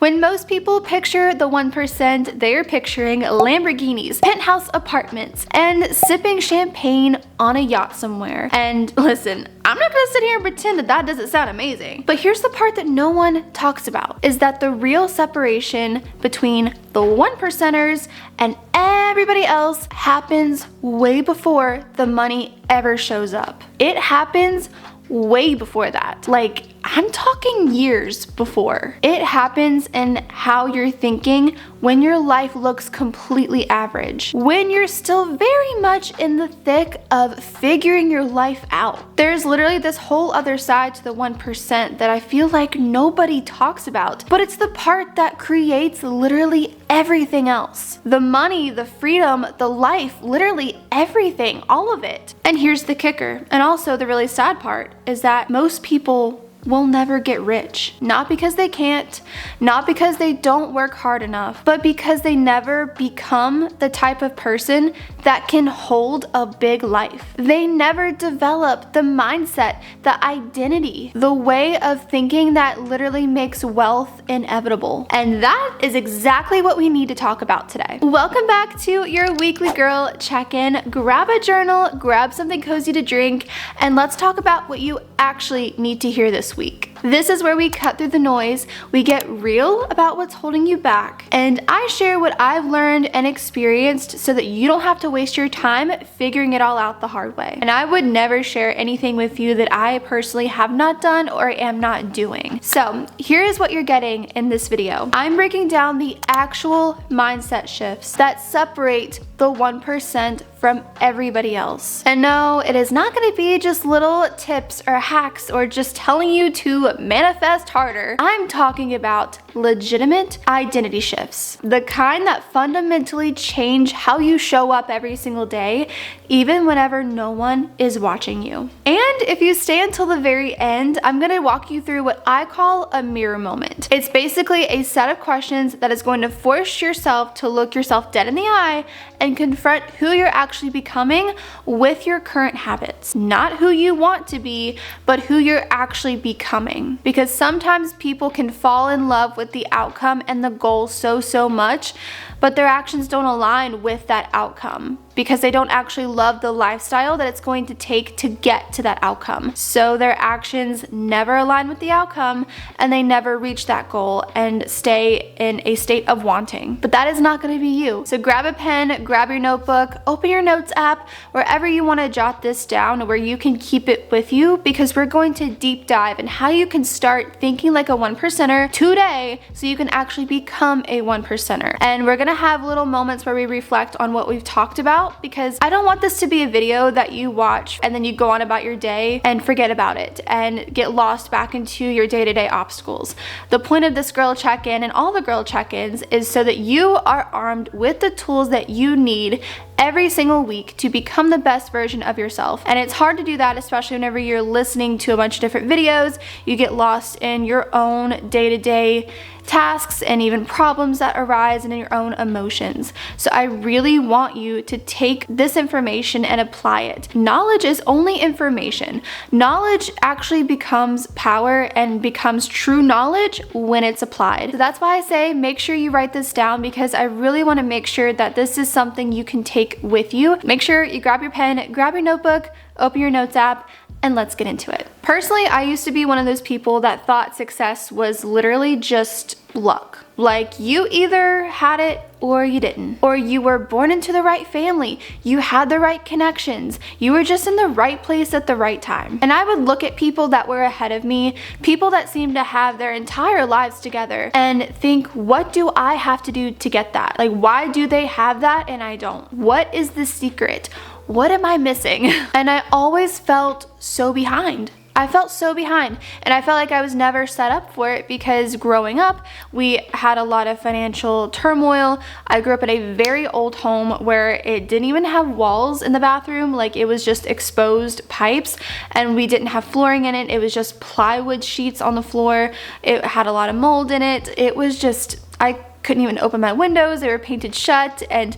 When most people picture the 1%, they're picturing Lamborghinis, penthouse apartments, and sipping champagne on a yacht somewhere. And listen, I'm not gonna sit here and pretend that that doesn't sound amazing. But here's the part that no one talks about, is that the real separation between the 1%ers and everybody else happens way before the money ever shows up. It happens way before that. Like, I'm talking years before. It happens in how you're thinking when your life looks completely average, when you're still very much in the thick of figuring your life out. There's literally this whole other side to the 1% that I feel like nobody talks about, but it's the part that creates literally everything else. The money, the freedom, the life, literally everything, all of it. And here's the kicker, and also the really sad part, is that most people will never get rich. Not because they can't, not because they don't work hard enough, but because they never become the type of person that can hold a big life. They never develop the mindset, the identity, the way of thinking that literally makes wealth inevitable. And that is exactly what we need to talk about today. Welcome back to your weekly girl check-in. Grab a journal, grab something cozy to drink, and let's talk about what you actually need to hear this week. This is where we cut through the noise, we get real about what's holding you back, and I share what I've learned and experienced so that you don't have to waste your time figuring it all out the hard way. And I would never share anything with you that I personally have not done or am not doing. So here is what you're getting in this video. I'm breaking down the actual mindset shifts that separate the 1% from everybody else. And no, it is not going to be just little tips or hacks or just telling you to manifest harder. I'm talking about legitimate identity shifts. The kind that fundamentally change how you show up every single day, even whenever no one is watching you. And if you stay until the very end, I'm going to walk you through what I call a mirror moment. It's basically a set of questions that is going to force yourself to look yourself dead in the eye and confront who you're actually becoming with your current habits. Not who you want to be, but who you're actually becoming. Because sometimes people can fall in love with the outcome and the goal so much, but their actions don't align with that outcome because they don't actually love the lifestyle that it's going to take to get to that outcome. So their actions never align with the outcome and they never reach that goal and stay in a state of wanting. But that is not going to be you. So grab a pen, grab your notebook, open your notes app, wherever you want to jot this down where you can keep it with you, because we're going to deep dive in how you can start thinking like a 1%er today so you can actually become a 1%er. And we're going to have little moments where we reflect on what we've talked about, because I don't want this to be a video that you watch and then you go on about your day and forget about it and get lost back into your day-to-day obstacles. The point of this girl check-in and all the girl check-ins is so that you are armed with the tools that you need every single week to become the best version of yourself. And it's hard to do that, especially whenever you're listening to a bunch of different videos. You get lost in your own day-to-day tasks and even problems that arise and in your own emotions. So I really want you to take this information and apply it. Knowledge is only information. Knowledge actually becomes power and becomes true knowledge when it's applied. So that's why I say make sure you write this down, because I really want to make sure that this is something you can take with you. Make sure you grab your pen, grab your notebook, open your notes app, and let's get into it. Personally, I used to be one of those people that thought success was literally just luck. Like, you either had it or you didn't. Or you were born into the right family, you had the right connections, you were just in the right place at the right time. And I would look at people that were ahead of me, people that seemed to have their entire lives together, and think, what do I have to do to get that? Like, why do they have that and I don't? What is the secret? What am I missing? And I always felt so behind. I felt so behind, and I felt like I was never set up for it, because growing up, we had a lot of financial turmoil. I grew up in a very old home where it didn't even have walls in the bathroom. Like, it was just exposed pipes, and we didn't have flooring in it. It was just plywood sheets on the floor. It had a lot of mold in it. It was just, I couldn't even open my windows. They were painted shut, and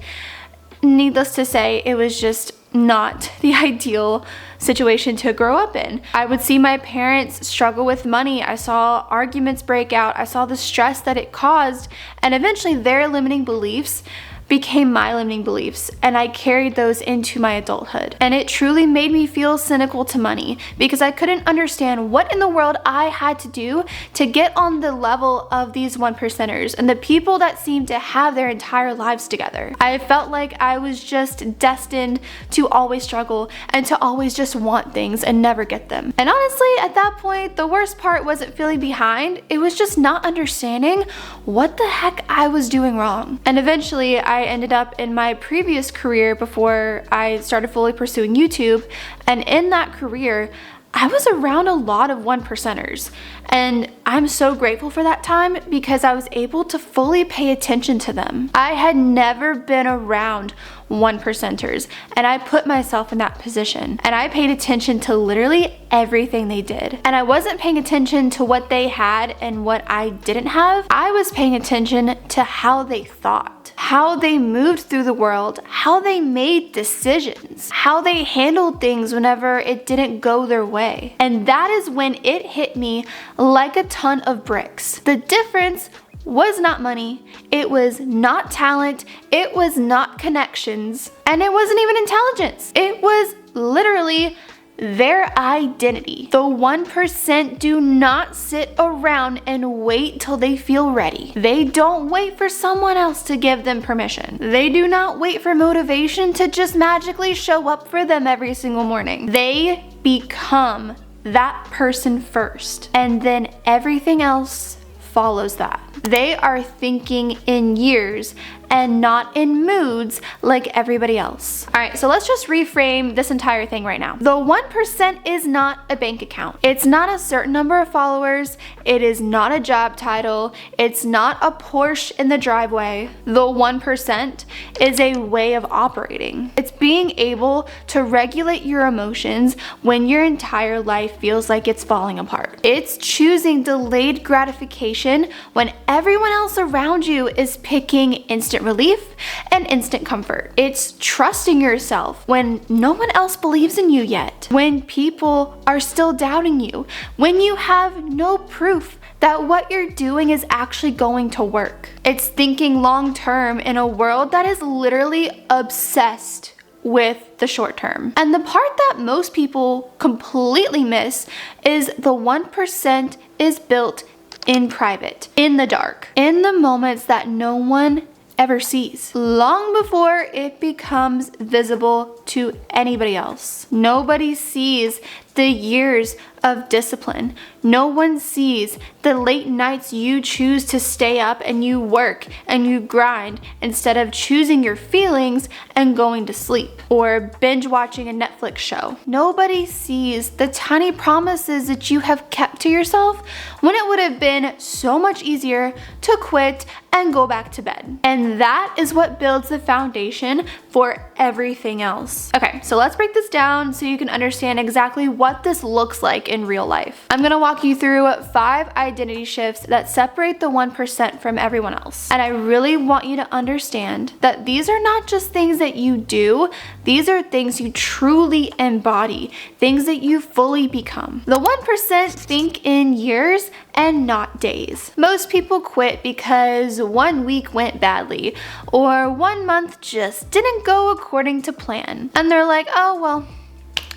needless to say, it was just not the ideal situation to grow up in. I would see my parents struggle with money. I saw arguments break out. I saw the stress that it caused, and eventually their limiting beliefs became my limiting beliefs, and I carried those into my adulthood. And it truly made me feel cynical to money because I couldn't understand what in the world I had to do to get on the level of these 1%ers and the people that seem to have their entire lives together. I felt like I was just destined to always struggle and to always just want things and never get them. And honestly, at that point, the worst part wasn't feeling behind, it was just not understanding what the heck I was doing wrong. And eventually, I ended up in my previous career before I started fully pursuing YouTube, and in that career, I was around a lot of 1%ers, and I'm so grateful for that time because I was able to fully pay attention to them. I had never been around 1%ers, and I put myself in that position, and I paid attention to literally everything they did. And I wasn't paying attention to what they had and what I didn't have. I was paying attention to how they thought, how they moved through the world, how they made decisions, how they handled things whenever it didn't go their way. And that is when it hit me like a ton of bricks. The difference was not money, it was not talent, it was not connections, and it wasn't even intelligence. It was literally their identity. The 1% do not sit around and wait till they feel ready. They don't wait for someone else to give them permission. They do not wait for motivation to just magically show up for them every single morning. They become that person first, and then everything else follows that. They are thinking in years and not in moods like everybody else. All right, so let's just reframe this entire thing right now. The 1% is not a bank account. It's not a certain number of followers. It is not a job title. It's not a Porsche in the driveway. The 1% is a way of operating. It's being able to regulate your emotions when your entire life feels like it's falling apart. It's choosing delayed gratification when everyone else around you is picking instant relief and instant comfort. It's trusting yourself when no one else believes in you yet, when people are still doubting you, when you have no proof that what you're doing is actually going to work. It's thinking long term in a world that is literally obsessed with the short term. And the part that most people completely miss is the 1% is built in private, in the dark, in the moments that no one ever sees, long before it becomes visible to anybody else. Nobody sees the years of discipline. No one sees the late nights you choose to stay up and you work and you grind instead of choosing your feelings and going to sleep or binge watching a Netflix show. Nobody sees the tiny promises that you have kept to yourself when it would have been so much easier to quit and go back to bed. And that is what builds the foundation for everything else. Okay, so let's break this down so you can understand exactly what this looks like in real life. I'm gonna walk you through 5 identity shifts that separate the 1% from everyone else. And I really want you to understand that these are not just things that you do, these are things you truly embody, things that you fully become. The 1% think in years and not days. Most people quit because one week went badly or one month just didn't go according to plan. And they're like, oh, well,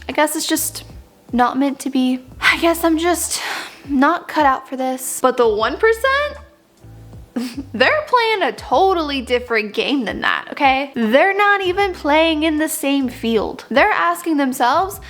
I guess it's just not meant to be. I guess I'm just not cut out for this. But the 1%? They're playing a totally different game than that, okay? They're not even playing in the same field. They're asking themselves,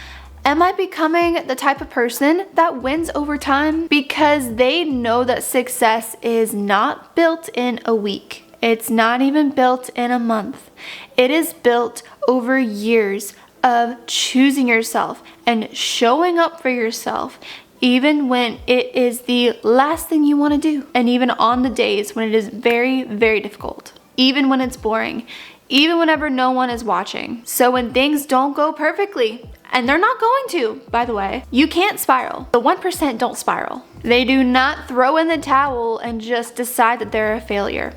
am I becoming the type of person that wins over time? Because they know that success is not built in a week. It's not even built in a month. It is built over years of choosing yourself and showing up for yourself, even when it is the last thing you want to do, and even on the days when it is very, very difficult, even when it's boring, even whenever no one is watching. So when things don't go perfectly, and they're not going to, by the way, you can't spiral. The 1% don't spiral. They do not throw in the towel and just decide that they're a failure.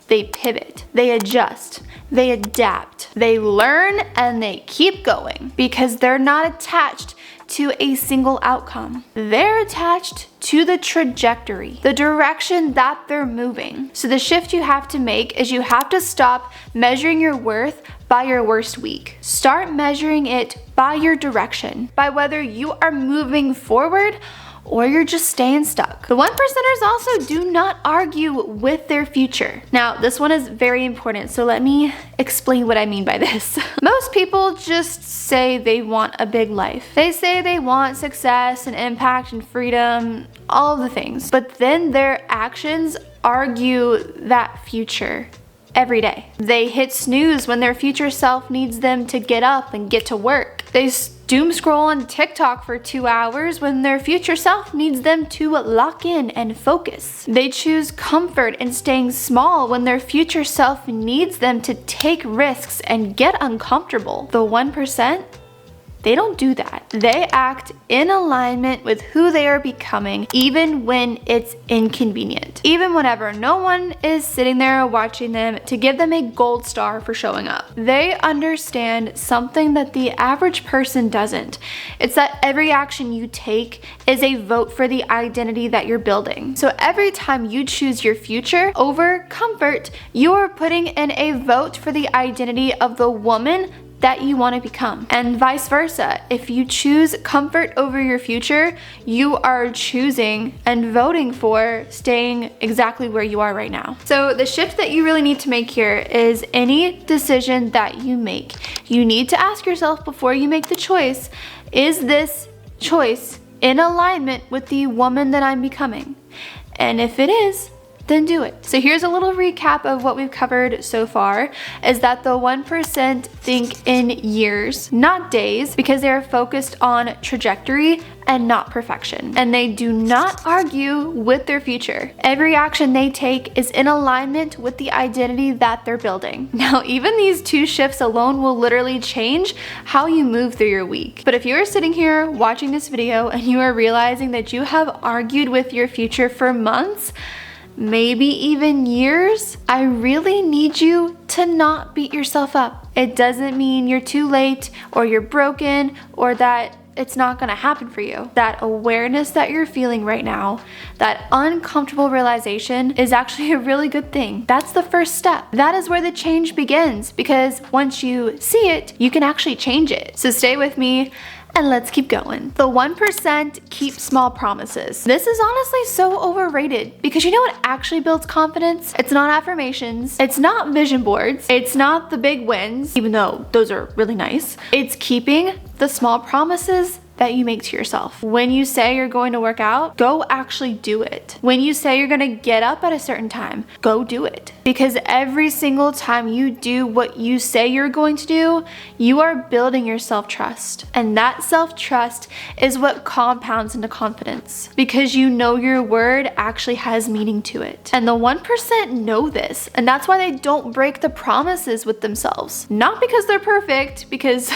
They pivot, they adjust, they adapt, they learn, and they keep going because they're not attached to a single outcome. They're attached to the trajectory, the direction that they're moving. So the shift you have to make is you have to stop measuring your worth by your worst week. Start measuring it by your direction, by whether you are moving forward or you're just staying stuck. The 1%ers also do not argue with their future. Now, this one is very important, so let me explain what I mean by this. Most people just say they want a big life. They say they want success and impact and freedom, all of the things. But then their actions argue that future every day. They hit snooze when their future self needs them to get up and get to work. They doom scroll on TikTok for 2 hours when their future self needs them to lock in and focus. They choose comfort in staying small when their future self needs them to take risks and get uncomfortable. The 1%, they don't do that. They act in alignment with who they are becoming, even when it's inconvenient. Even whenever no one is sitting there watching them to give them a gold star for showing up. They understand something that the average person doesn't. It's that every action you take is a vote for the identity that you're building. So every time you choose your future over comfort, you are putting in a vote for the identity of the woman that you want to become, and vice versa. If you choose comfort over your future, you are choosing and voting for staying exactly where you are right now. So the shift that you really need to make here is any decision that you make, you need to ask yourself before you make the choice, is this choice in alignment with the woman that I'm becoming? And if it is, then do it. So here's a little recap of what we've covered so far, is that the 1% think in years, not days, because they're focused on trajectory and not perfection. And they do not argue with their future. Every action they take is in alignment with the identity that they're building. Now, even these 2 shifts alone will literally change how you move through your week. But if you are sitting here watching this video and you are realizing that you have argued with your future for months, maybe even years, I really need you to not beat yourself up. It doesn't mean you're too late or you're broken or that it's not gonna happen for you. That awareness that you're feeling right now, that uncomfortable realization is actually a really good thing. That's the first step. That is where the change begins, because once you see it, you can actually change it. So stay with me and let's keep going. The 1% keep small promises. This is honestly so overrated, because you know what actually builds confidence? It's not affirmations, it's not vision boards, it's not the big wins, even though those are really nice. It's keeping the small promises that you make to yourself. When you say you're going to work out, go actually do it. When you say you're gonna get up at a certain time, go do it. Because every single time you do what you say you're going to do, you are building your self-trust. And that self-trust is what compounds into confidence, because you know your word actually has meaning to it. And the 1% know this, and that's why they don't break the promises with themselves. Not because they're perfect, because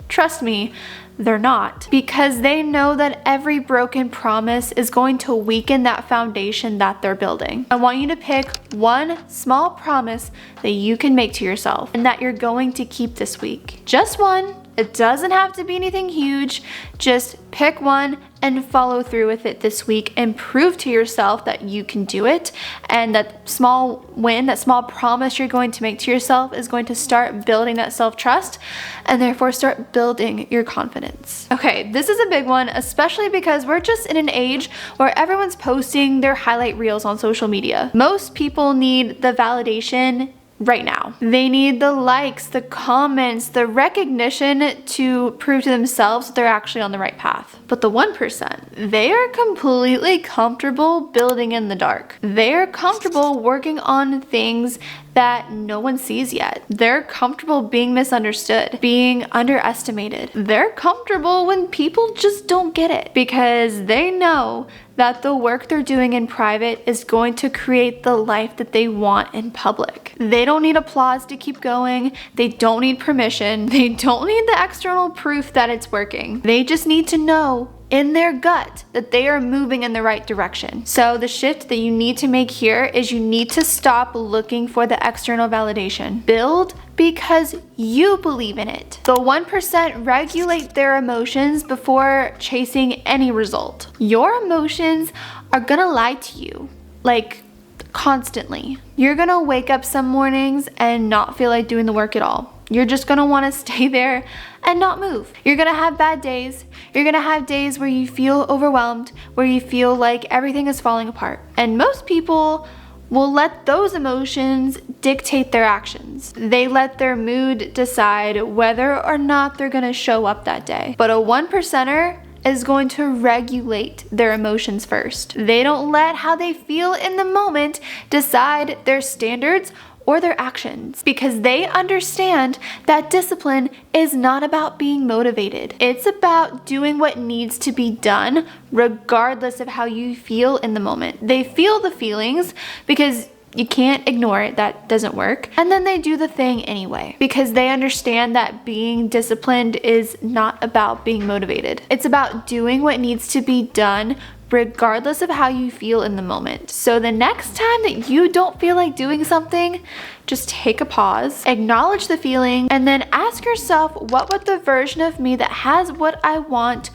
trust me, they're not, because they know that every broken promise is going to weaken that foundation that they're building. I want you to pick one small promise that you can make to yourself and that you're going to keep this week. Just one. It doesn't have to be anything huge. Just pick one and follow through with it this week and prove to yourself that you can do it. And that small win, that small promise you're going to make to yourself is going to start building that self-trust and therefore start building your confidence. Okay, this is a big one, especially because we're just in an age where everyone's posting their highlight reels on social media. Most people need the validation right now. They need the likes, the comments, the recognition to prove to themselves that they're actually on the right path. But the 1%, they are completely comfortable building in the dark. They're comfortable working on things that no one sees yet. They're comfortable being misunderstood, being underestimated. They're comfortable when people just don't get it, because they know that the work they're doing in private is going to create the life that they want in public. They don't need applause to keep going. They don't need permission. They don't need the external proof that it's working. They just need to know in their gut that they are moving in the right direction. So the shift that you need to make here is you need to stop looking for the external validation. Build because you believe in it. The 1% regulate their emotions before chasing any result. Your emotions are gonna lie to you, like constantly. You're gonna wake up some mornings and not feel like doing the work at all. You're just gonna wanna stay there and not move. You're gonna have bad days. You're gonna have days where you feel overwhelmed, where you feel like everything is falling apart. And most people will let those emotions dictate their actions. They let their mood decide whether or not they're gonna show up that day. But a 1%er is going to regulate their emotions first. They don't let how they feel in the moment decide their standards or their actions, because they understand that discipline is not about being motivated. It's about doing what needs to be done regardless of how you feel in the moment. They feel the feelings because you can't ignore it, that doesn't work. And then they do the thing anyway, because they understand that being disciplined is not about being motivated. It's about doing what needs to be done regardless of how you feel in the moment. So the next time that you don't feel like doing something, just take a pause, acknowledge the feeling, and then ask yourself, what would the version of me that has what I want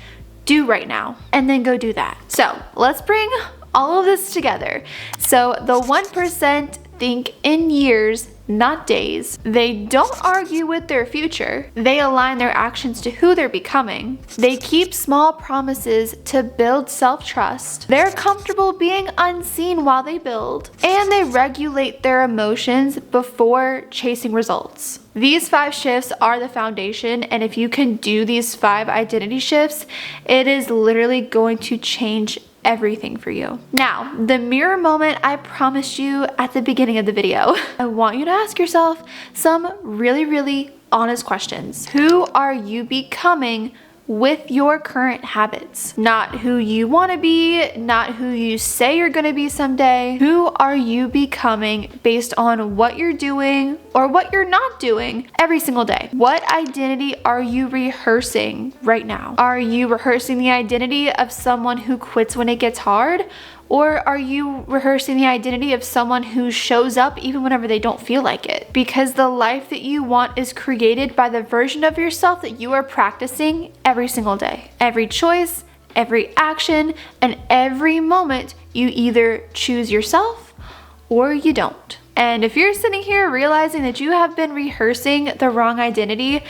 do right now? And then go do that. So let's bring all of this together. So the 1% think in years, not days. They don't argue with their future. They align their actions to who they're becoming. They keep small promises to build self-trust. They're comfortable being unseen while they build. And they regulate their emotions before chasing results. These 5 shifts are the foundation, and if you can do these 5 identity shifts, it is literally going to change everything for you. Now, the mirror moment I promised you at the beginning of the video. I want you to ask yourself some really honest questions. Who are you becoming with your current habits? Not who you want to be, not who you say you're going to be someday. Who are you becoming based on what you're doing or what you're not doing every single day? What identity are you rehearsing right now? Are you rehearsing the identity of someone who quits when it gets hard? Or are you rehearsing the identity of someone who shows up even whenever they don't feel like it? Because the life that you want is created by the version of yourself that you are practicing every single day. Every choice, every action, and every moment, you either choose yourself or you don't. And if you're sitting here realizing that you have been rehearsing the wrong identity,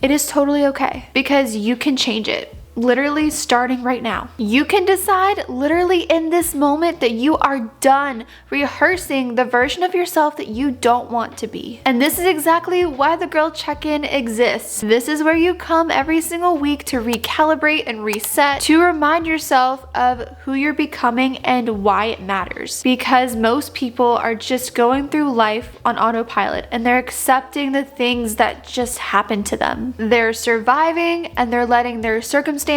it is totally okay, because you can change it. Literally starting right now. You can decide literally in this moment that you are done rehearsing the version of yourself that you don't want to be. And this is exactly why the Girl Check-In exists. This is where you come every single week to recalibrate and reset, to remind yourself of who you're becoming and why it matters. Because most people are just going through life on autopilot and they're accepting the things that just happen to them. They're surviving and they're letting their circumstances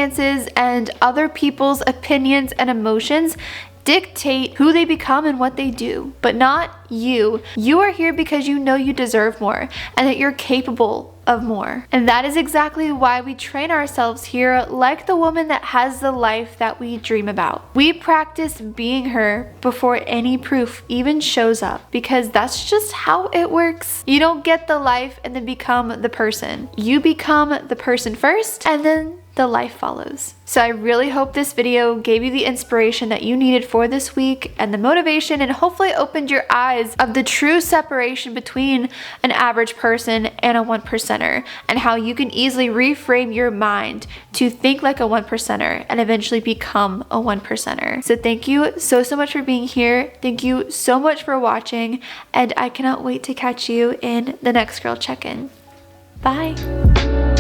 and other people's opinions and emotions dictate who they become and what they do, but not you. You are here because you know you deserve more and that you're capable of more. And that is exactly why we train ourselves here like the woman that has the life that we dream about. We practice being her before any proof even shows up, because that's just how it works. You don't get the life and then become the person. You become the person first, and then the life follows. So I really hope this video gave you the inspiration that you needed for this week and the motivation, and hopefully opened your eyes of the true separation between an average person and a 1%er, and how you can easily reframe your mind to think like a 1%er and eventually become a 1%er. So thank you so much for being here. Thank you so much for watching, and I cannot wait to catch you in the next Girl Check-In. Bye.